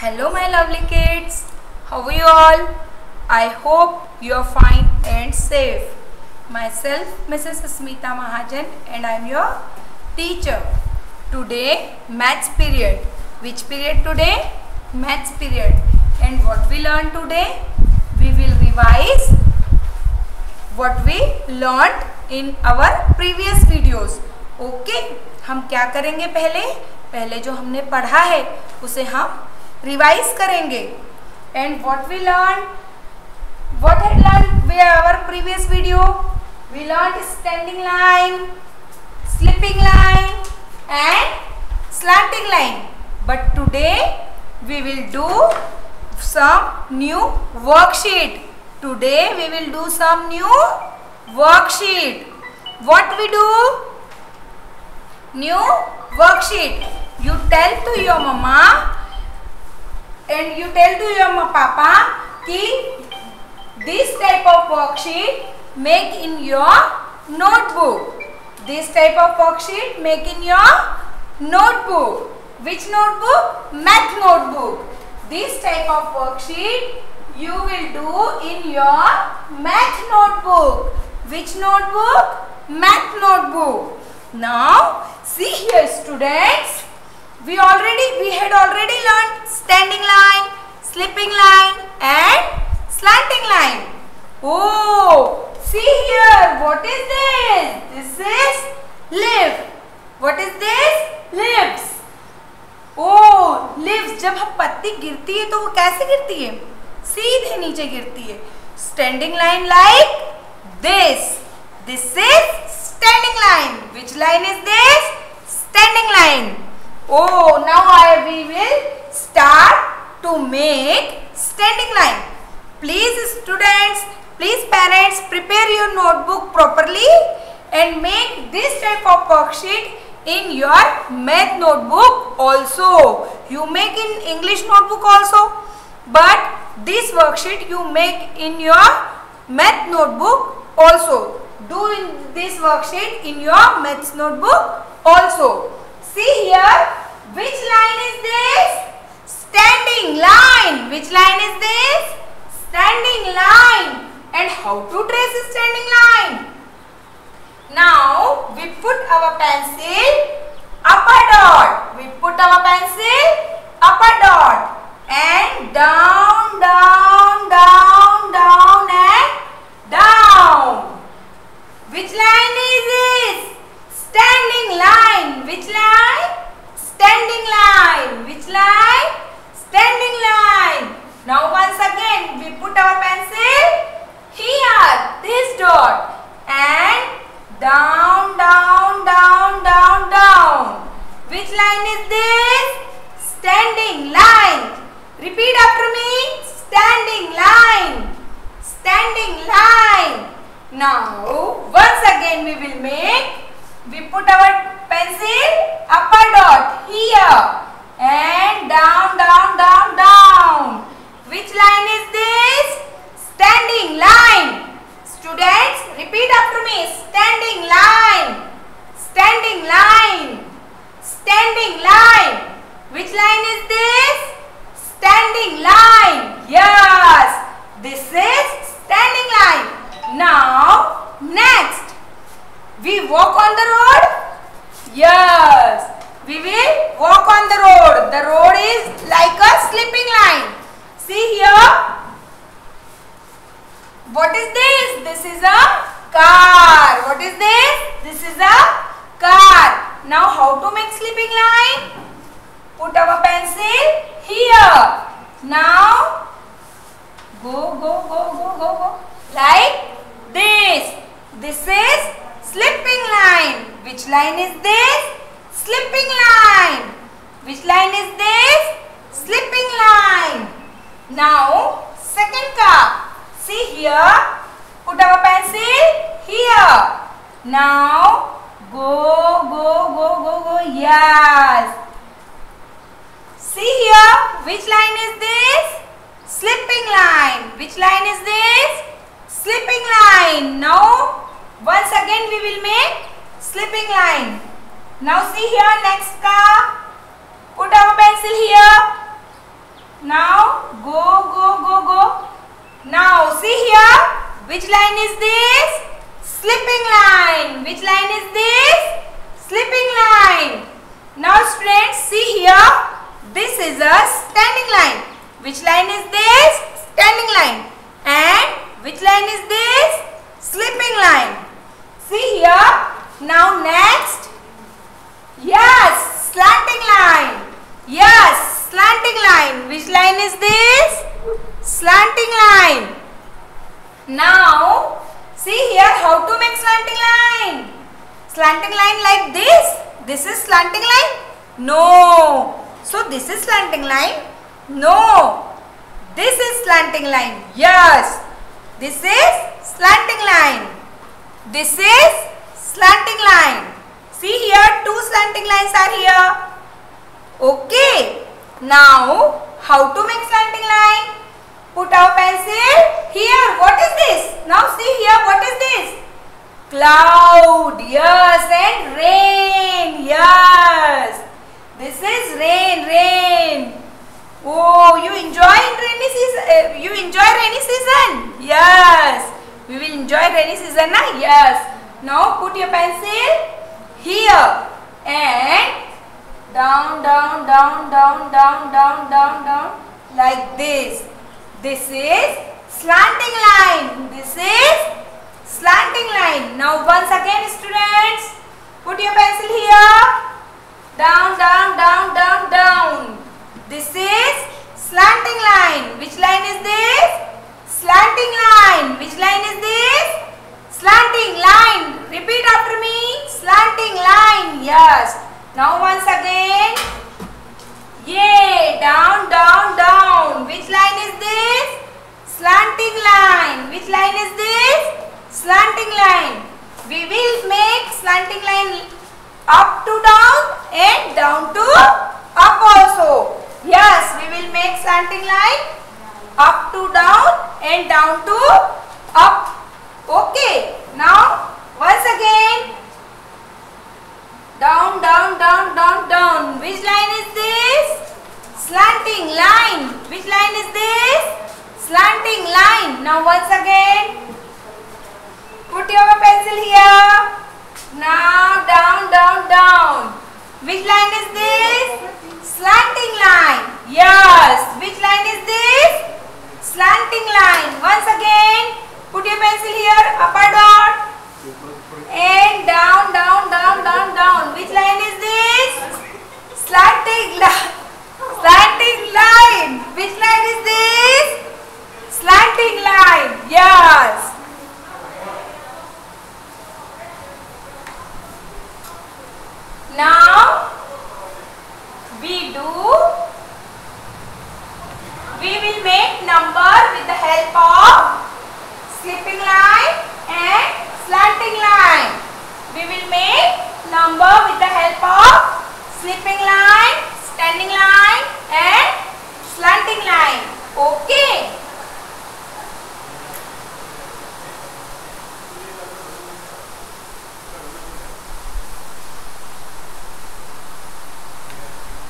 Hello my lovely kids, how are you all? I hope you are fine and safe. Myself Mrs. Smita Mahajan and I am your teacher. Today maths period. Which period today? Maths period. And what we learn today? We will revise what we learned in our previous videos. Okay? हम क्या करेंगे पहले जो हमने पढ़ा है उसे हम रिवाइज करेंगे. And what we learn, what had learn we our previous video, we learn standing line, slipping line and slanting line. But today we will do some new worksheet. Today we will do some new worksheet. What we do? New worksheet. You tell to your mama and you tell to your papa कि this type of worksheet make in your notebook. This type of worksheet make in your notebook. Which notebook? Math notebook. This type of worksheet you will do in your math notebook. Which notebook? Math notebook. Now see here students, we had already learned standing line, slipping line and slanting line. Oh, see here, what is this? This is lift. What is this? Lifts. Oh, lift. जब हम पत्ती गिरती है तो वो कैसे गिरती है? सीधे नीचे गिरती है. Standing line like this. This is standing line. Which line is this? Standing line. Oh, now we will start to make standing line. Please students, please parents, prepare your notebook properly and make this type of worksheet in your math notebook also. You make in English notebook also, but this worksheet you make in your math notebook also. Do in this worksheet in your math notebook also. See here, which line is this? Standing line. Which line is this? Standing line. And how to trace a standing line? Now we put our pencil up a dot. We put our pencil up a dot and down, down, down, down and down. Which line is this? Standing line. Which line? Standing line. Which line? Standing line. Now once again we put our pencil here, this dot, and down, down, down, down, down. Which line is this? Standing line. Repeat after me. Standing line. Standing line. Now once again we will make. We put our pencil up a dot here and down, down, down, down. Which line is this? Standing line. Students, repeat after me. Standing line. Standing line. Standing line. Which line is this? Standing line. Yes, this is standing line. Now, next. We walk on the road? Yes, we will walk on the road. The road is like a slipping line. See here. What is this? This is a car. What is this? This is a car. Now how to make slipping line? Put our pencil here. Now go. Like this. This is slipping line. Which line is this? Slipping line. Which line is this? Slipping line. Now second car. See here. Put our pencil here. Now go. Yes. See here. Which line is this? Slipping line. Which line is this? Slipping line. Now once again we will make slipping line. Now see here, next car. Put our pencil here. Now go. Now see here. Which line is this? Slipping line. Which line is this? Slipping line. Now students, see here. This is a standing line. Which line is this? Standing line. And which line is this? Slipping line. See here. Now next. Yes, slanting line. Yes, slanting line. Which line is this? Slanting line. Now see here how to make slanting line. Slanting line like this. This is slanting line? No. So this is slanting line? No. This is slanting line. Yes. This is slanting line. This is slanting line. See here, two slanting lines are here. Okay. Now how to make slanting line? Put our pencil here. What is this? Now see here, what is this? Cloud. Yes, and rain. Yes. This is rain. Oh, you enjoy rainy season? You enjoy rainy season? Yes. We will enjoy rainy season, na? Yes. Now put your pencil here and down like this. This is slanting line. This is slanting line. Now once again students, put your pencil here. Down. This is slanting line. Which line is this? Slanting line. Which line is this? Slanting line. Repeat after me. Slanting line. Yes. Now once again. Yay. Down. Which line is this? Slanting line. Which line is this? Slanting line. We will make slanting line up to down and down to up also. Yes, we will make slanting line up to down and down to up. Okay. Now once again. Down. Which line is this? Slanting line. Which line is this? Slanting line. Now once again. Put your pencil here. Now down. Which line is this? Slanting line. Yes. Which line is this? Slanting line. Once again. Put your pencil here. Upper dot. And down. Which line is this? Slanting line. Which line is this? Slanting line. Yes. Now we will make number with the help of slipping line and slanting line. We will make number with the help of slipping line, standing line and slanting line. Okay.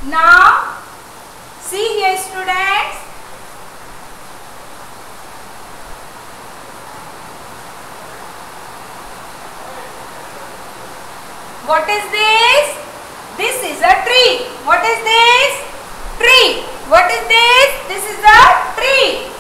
Now see here students. What is this? This is a tree. What is this? Tree. What is this? This is a tree.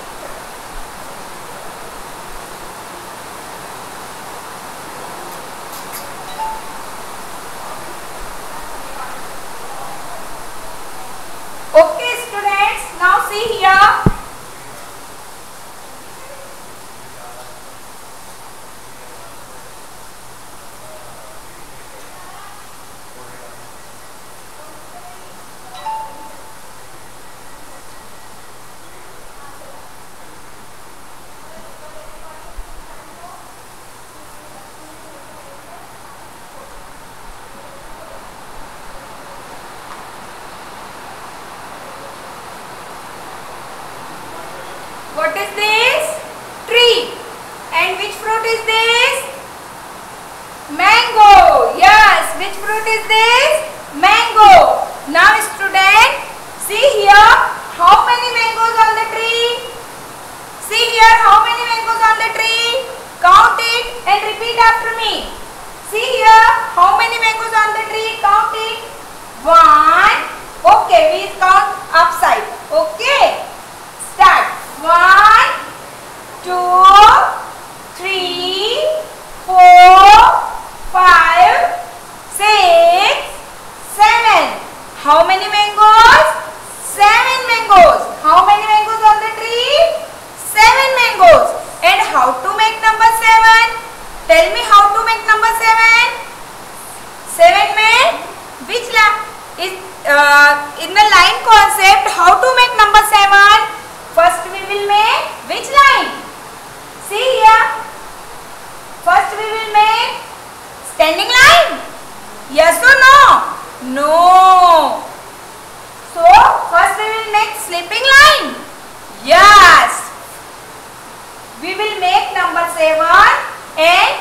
Okay students, now see here. What is this? Tree. And which fruit is this? Mango. Yes. Which fruit is this? Mango. Now student, see here how many mangoes repeat after me. See here, how many mangoes on the tree? Count it. 1. Okay, we count upside. Okay. Start. 1, 2, 3, 4, 5, 6, 7. How many mangoes? 7 mangoes. How many mangoes on the tree? 7 mangoes. And how to make number 7? Tell me how to make number 7. 7 में which line is in the line concept? How to make number 7? First we will make which line? See here. First we will make standing line. Yes or no? No. So first we will make sleeping line. Yes. We will make number 7 and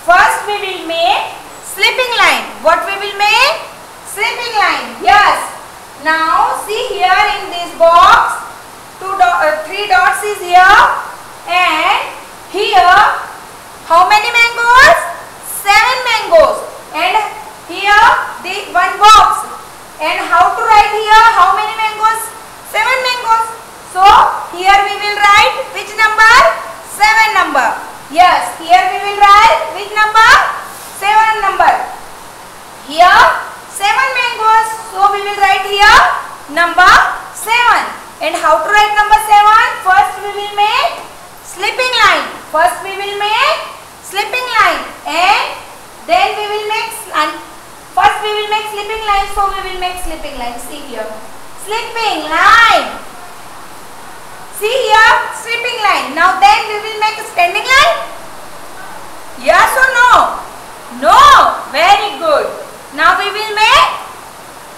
first we will make sleeping line. What we will make? Sleeping line. Yes. Now see here in this box 3 dots is here and here how many mangoes? 7 mangoes. And here the one box. And how to write here? How many mangoes? 7 mangoes. So here we will write which number? 7 number. Yes, here we will write which number? 7 number. Here 7 mangoes. So we will write here number 7. And how to write number 7? First we will make sleeping line. First we will make sleeping line. And then we will make first we will make sleeping line. So we will make sleeping line. See here. Sleeping line. See here, sleeping line. Now then we will make a standing line. Yes or no? No. Very good. Now we will make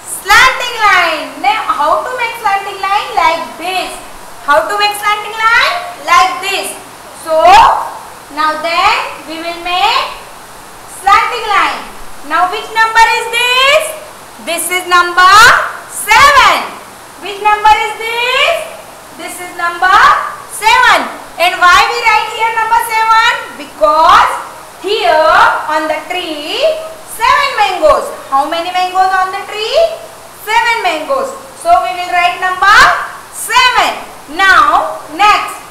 slanting line. Now how to make slanting line? Like this. How to make slanting line? Like this. So now then we will make slanting line. Now which number is this? This is number 7. Which number is this? This is number 7. And why we write here number 7? Because here on the tree 7 mangoes. How many mangoes on the tree? 7 mangoes. So we will write number 7. Now next.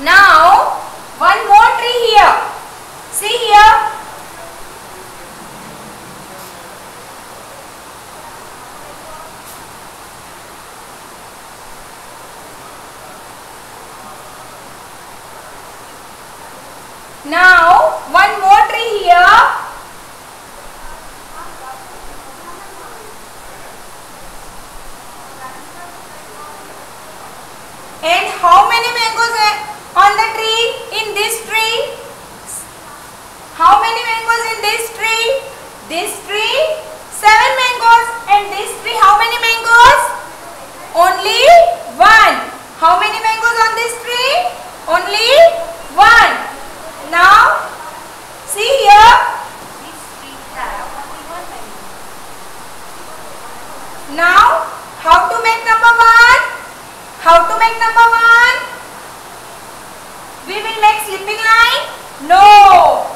Now one more tree here. See here. Now one more tree here. And how many mangoes on the tree? In this tree? How many mangoes in this tree? This tree 7 mangoes. And this tree how many mangoes? Only 1. How many mangoes on this tree? Only 1. Now see here. Now how to make number 1? How to make number 1? We will make sleeping line? No.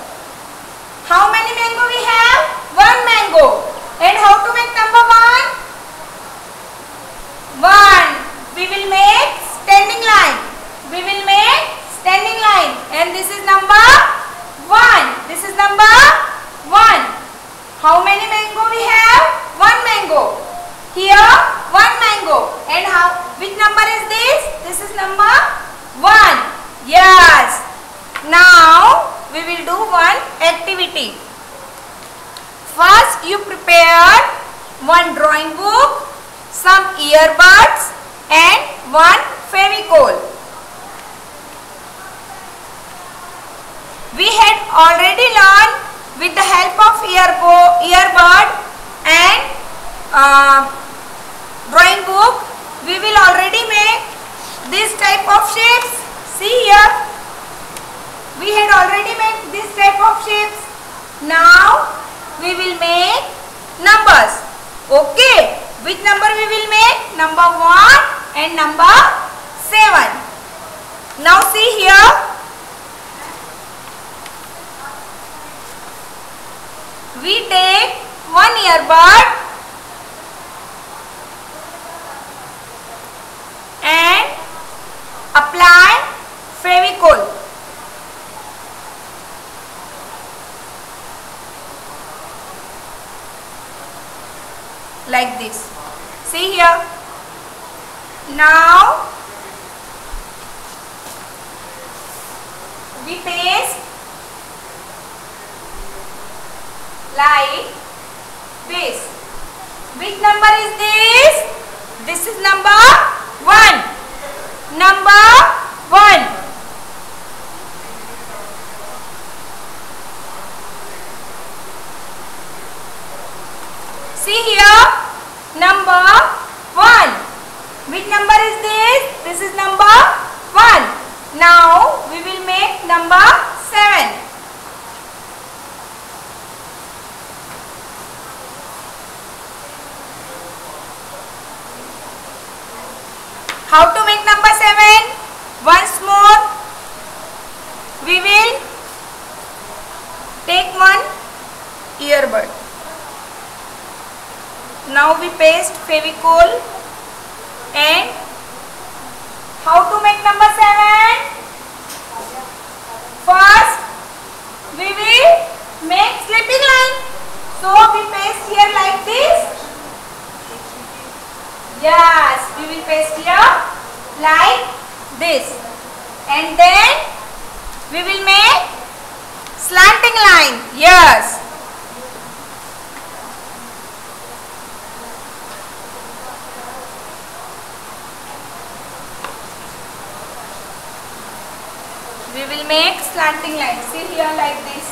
How many mango we have? 1 mango. And how to make number 1? 1. We will make standing line. We will make standing line. And this is number 1. This is number 1. How many mango we have? 1 mango. Here 1 mango. And which number is this? This is number 1. Yes. Now we will do one activity. First you prepare one drawing book, some earbuds and one Fevicol. We had already learned with the help of earbud and drawing book, we will already make this type of shapes. See here, we had already made this type of shapes. Now we will make numbers. Okay, which number we will make? Number 1 and number 7. Now see here. We take one earbud and apply Fevicol. Like this. See here. Now we paste like this. Which number is this? This is number 1. Number 1. See here, number 1. Which number is this? This is number 1. Now we will make number 7. How to make number 7? Once more, we will take one earbud. Now we paste Fevicol. And how to make number 7? First, we will make sleeping line. So we paste here like this. Yes, we will paste here like this. And then we will make slanting line. Yes. We will make slanting line. See here like this.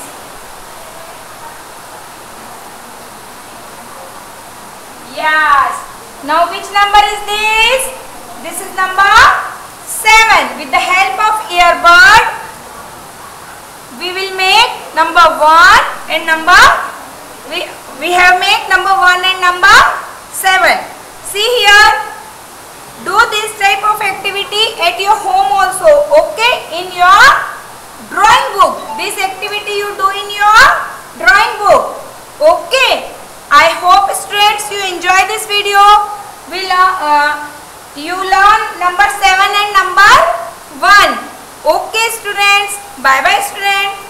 Yes. Now which number is this? This is number 7. With the help of earbud, we will make number 1 and number, we have made number 1 and number 7. See here. Do this type of activity at your home also. Okay. In your drawing book. This activity you do in your drawing book. Okay. I hope students you enjoy this video. You learn number 7 and number 1. Okay students. Bye bye students.